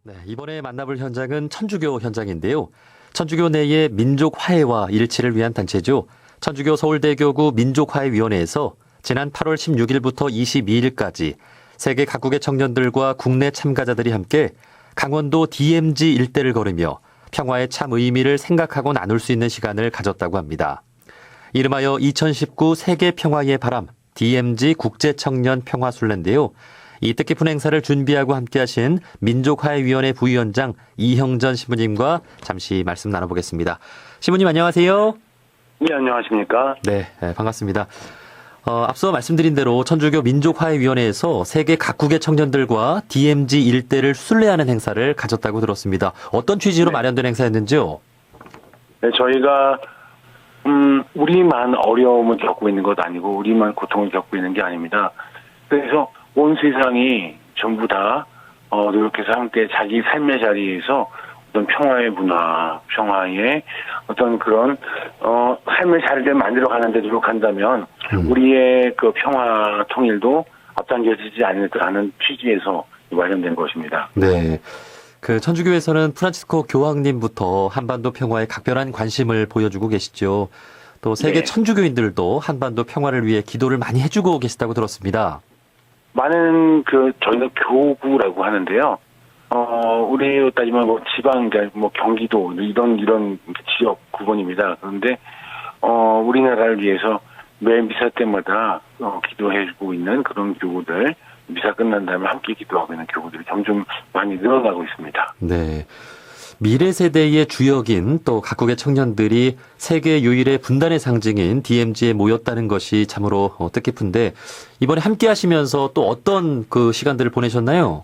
네, 이번에 만나볼 현장은 천주교 현장인데요. 천주교 내의 민족 화해와 일치를 위한 단체죠. 천주교 서울대교구 민족화해위원회에서 지난 8월 16일부터 22일까지 세계 각국의 청년들과 국내 참가자들이 함께 강원도 DMZ 일대를 걸으며 평화의 참 의미를 생각하고 나눌 수 있는 시간을 가졌다고 합니다. 이름하여 2019 세계 평화의 바람 DMZ 국제청년 평화순례인데요. 이 뜻깊은 행사를 준비하고 함께하신 민족화해위원회 부위원장 이형전 신부님과 잠시 말씀 나눠보겠습니다. 신부님 안녕하세요. 네, 안녕하십니까. 네, 반갑습니다. 앞서 말씀드린 대로 천주교 민족화해위원회에서 세계 각국의 청년들과 DMZ 일대를 순례하는 행사를 가졌다고 들었습니다. 어떤 취지로 마련된 행사였는지요? 네, 저희가 우리만 어려움을 겪고 있는 것 아니고 우리만 고통을 겪고 있는 게 아닙니다. 그래서 온 세상이 전부 다 노력해서 함께 자기 삶의 자리에서 어떤 평화의 문화, 평화의 어떤 그런 삶의 자리를 만들어가는 데 노력한다면 우리의 그 평화 통일도 앞당겨지지 않을까라는 취지에서 마련된 것입니다. 네. 그 천주교에서는 프란치스코 교황님부터 한반도 평화에 각별한 관심을 보여주고 계시죠. 또 세계 네. 천주교인들도 한반도 평화를 위해 기도를 많이 해주고 계시다고 들었습니다. 많은 저희가 교구라고 하는데요. 우리로 따지면 지방, 경기도 이런 지역 구분입니다. 그런데 우리나라를 위해서 매 미사 때마다 기도해주고 있는 그런 교구들, 미사 끝난 다음에 함께 기도하고 있는 교구들이 점점 많이 늘어나고 있습니다. 네. 미래 세대의 주역인 또 각국의 청년들이 세계 유일의 분단의 상징인 DMZ에 모였다는 것이 참으로 뜻깊은데 이번에 함께 하시면서 또 어떤 그 시간들을 보내셨나요?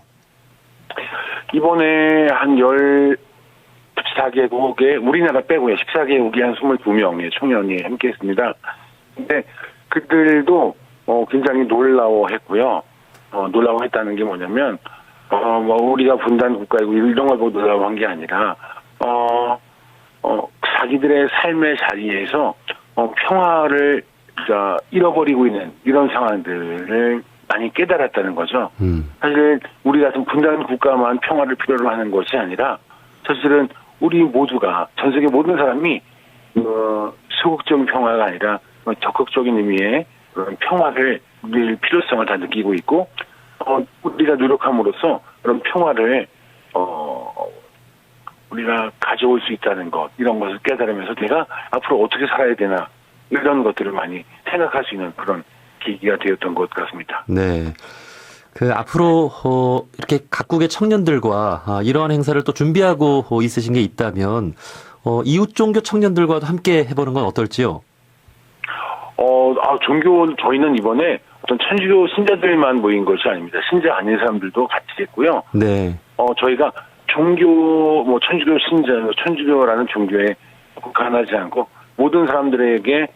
이번에 한 14개국에 우리나라 빼고요. 14개국이 한 22명의 청년이 함께 했습니다. 근데 그들도 굉장히 놀라워했고요. 놀라워했다는 게 뭐냐면 우리가 분단 국가이고 이런 걸 보고 놀라워한 게 아니라 자기들의 삶의 자리에서 평화를 잃어버리고 있는 이런 상황들을 많이 깨달았다는 거죠. 사실 우리 같은 분단 국가만 평화를 필요로 하는 것이 아니라 사실은 우리 모두가 전 세계 모든 사람이 소극적인 평화가 아니라 적극적인 의미의 그런 평화를 누릴 필요성을 다 느끼고 있고 우리가 노력함으로써 그런 평화를 우리가 가져올 수 있다는 것 이런 것을 깨달으면서 내가 앞으로 어떻게 살아야 되나 이런 것들을 많이 생각할 수 있는 그런 계기가 되었던 것 같습니다. 네. 그 앞으로 이렇게 각국의 청년들과 이러한 행사를 또 준비하고 있으신 게 있다면 이웃 종교 청년들과도 함께 해보는 건 어떨지요? 종교 저희는 이번에 어떤 천주교 신자들만 모인 것이 아닙니다. 신자 아닌 사람들도 같이 했고요. 네. 저희가 종교 천주교 신자, 천주교라는 종교에 국한하지 않고 모든 사람들에게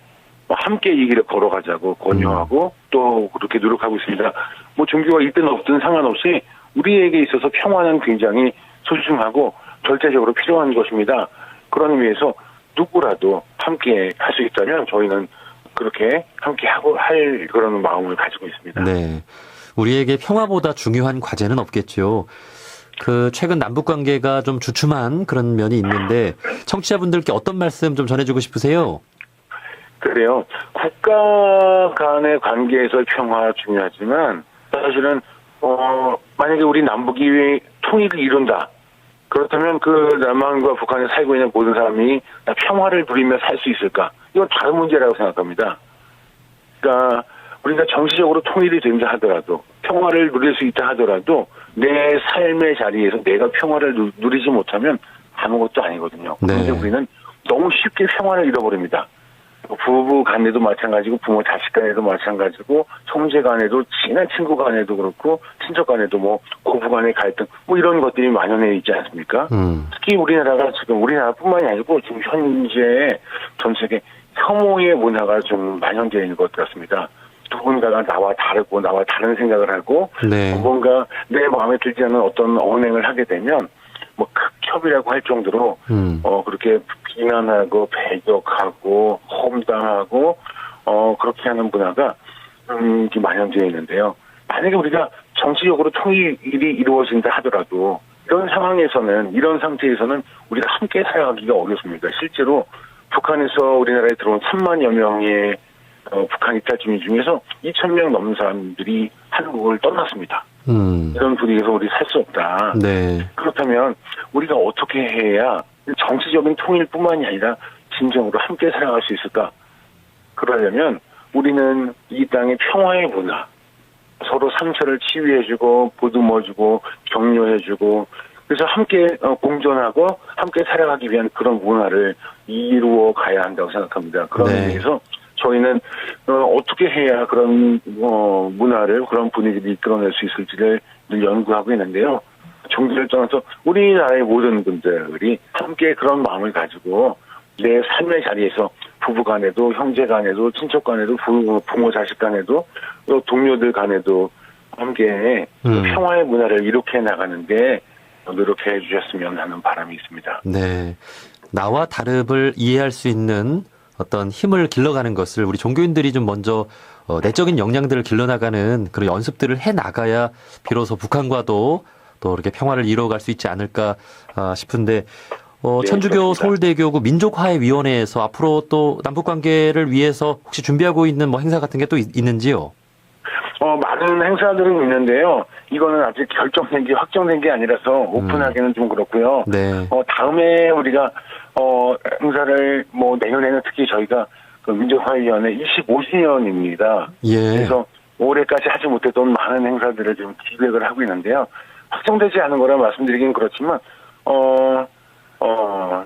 함께 이 길을 걸어가자고 권유하고 또 그렇게 노력하고 있습니다. 종교가 있든 없든 상관없이 우리에게 있어서 평화는 굉장히 소중하고 절대적으로 필요한 것입니다. 그런 의미에서 누구라도 함께 할 수 있다면 저희는 그렇게 함께 하고 할 그런 마음을 가지고 있습니다. 네. 우리에게 평화보다 중요한 과제는 없겠죠. 최근 남북 관계가 좀 주춤한 그런 면이 있는데 청취자분들께 어떤 말씀 좀 전해주고 싶으세요? 그래요. 국가 간의 관계에서 평화 중요하지만 사실은 만약에 우리 남북이 통일을 이룬다. 그렇다면 그 남한과 북한에 살고 있는 모든 사람이 평화를 누리며 살 수 있을까? 이건 다른 문제라고 생각합니다. 그러니까 우리가 정치적으로 통일이 된다 하더라도 평화를 누릴 수 있다 하더라도 내 삶의 자리에서 내가 평화를 누리지 못하면 아무것도 아니거든요. 그런데 네. 우리는 너무 쉽게 평화를 잃어버립니다. 부부 간에도 마찬가지고 부모 자식 간에도 마찬가지고 형제 간에도 친한 친구 간에도 그렇고 친척 간에도 고부 간의 갈등 이런 것들이 만연해 있지 않습니까? 특히 우리나라가 지금 우리나라뿐만이 아니고 지금 현재 전 세계 혐오의 문화가 좀 만연되어 있는 것 같습니다. 누군가가 나와 다르고 나와 다른 생각을 하고 네. 뭔가 내 마음에 들지 않는 어떤 언행을 하게 되면 극협이라고 할 정도로 그렇게 비난하고 배격하고 험담하고 그렇게 하는 문화가 만연되어 있는데요. 만약에 우리가 정치적으로 통일이 이루어진다 하더라도 이런 상황에서는, 이런 상태에서는 우리가 함께 살아가기가 어렵습니다. 실제로 북한에서 우리나라에 들어온 3만여 명의 북한 이탈 주민 중에서 2,000명 넘는 사람들이 한국을 떠났습니다. 이런 분위기에서 우리 살 수 없다. 네. 그렇다면 우리가 어떻게 해야 정치적인 통일뿐만이 아니라 진정으로 함께 살아갈 수 있을까? 그러려면 우리는 이 땅의 평화의 문화, 서로 상처를 치유해주고 보듬어주고 격려해주고 그래서 함께 공존하고 함께 살아가기 위한 그런 문화를 이루어 가야 한다고 생각합니다. 그런 네. 의미에서 저희는 어떻게 해야 그런 문화를, 그런 분위기를 이끌어낼 수 있을지를 늘 연구하고 있는데요. 종교를 떠나서 우리나라의 모든 분들이 함께 그런 마음을 가지고 내 삶의 자리에서 부부 간에도 형제 간에도 친척 간에도 부모 자식 간에도 또 동료들 간에도 함께 평화의 문화를 이룩해 나가는데 노력해 주셨으면 하는 바람이 있습니다. 네. 나와 다름을 이해할 수 있는 어떤 힘을 길러가는 것을 우리 종교인들이 좀 먼저 내적인 역량들을 길러나가는 그런 연습들을 해 나가야 비로소 북한과도 또 이렇게 평화를 이루어갈 수 있지 않을까 싶은데 네, 천주교 그렇습니다. 서울대교구 민족화해위원회에서 앞으로 또 남북 관계를 위해서 혹시 준비하고 있는 뭐 행사 같은 게 또 있는지요? 많은 행사들은 있는데요. 이거는 아직 결정된 게 확정된 게 아니라서 오픈하기는 좀 그렇고요. 네. 다음에 우리가 행사를 내년에는 특히 저희가 그 민족화위원회 25주년입니다. 예. 그래서 올해까지 하지 못했던 많은 행사들을 지금 기획을 하고 있는데요. 확정되지 않은 거라 말씀드리긴 그렇지만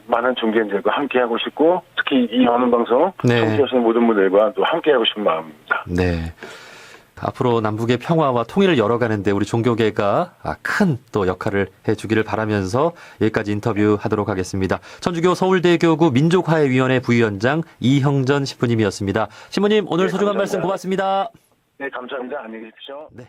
많은 종교인들과 함께 하고 싶고 특히 이 어느 방송 네. 청취하시는 모든 분들과 또 함께 하고 싶은 마음입니다. 네. 앞으로 남북의 평화와 통일을 열어가는데 우리 종교계가 큰 또 역할을 해주기를 바라면서 여기까지 인터뷰하도록 하겠습니다. 천주교 서울대교구 민족화해위원회 부위원장 이형전 신부님이었습니다. 신부님 오늘 네, 소중한 감사합니다. 말씀 고맙습니다. 네, 감사합니다. 안녕히 계십시오. 네.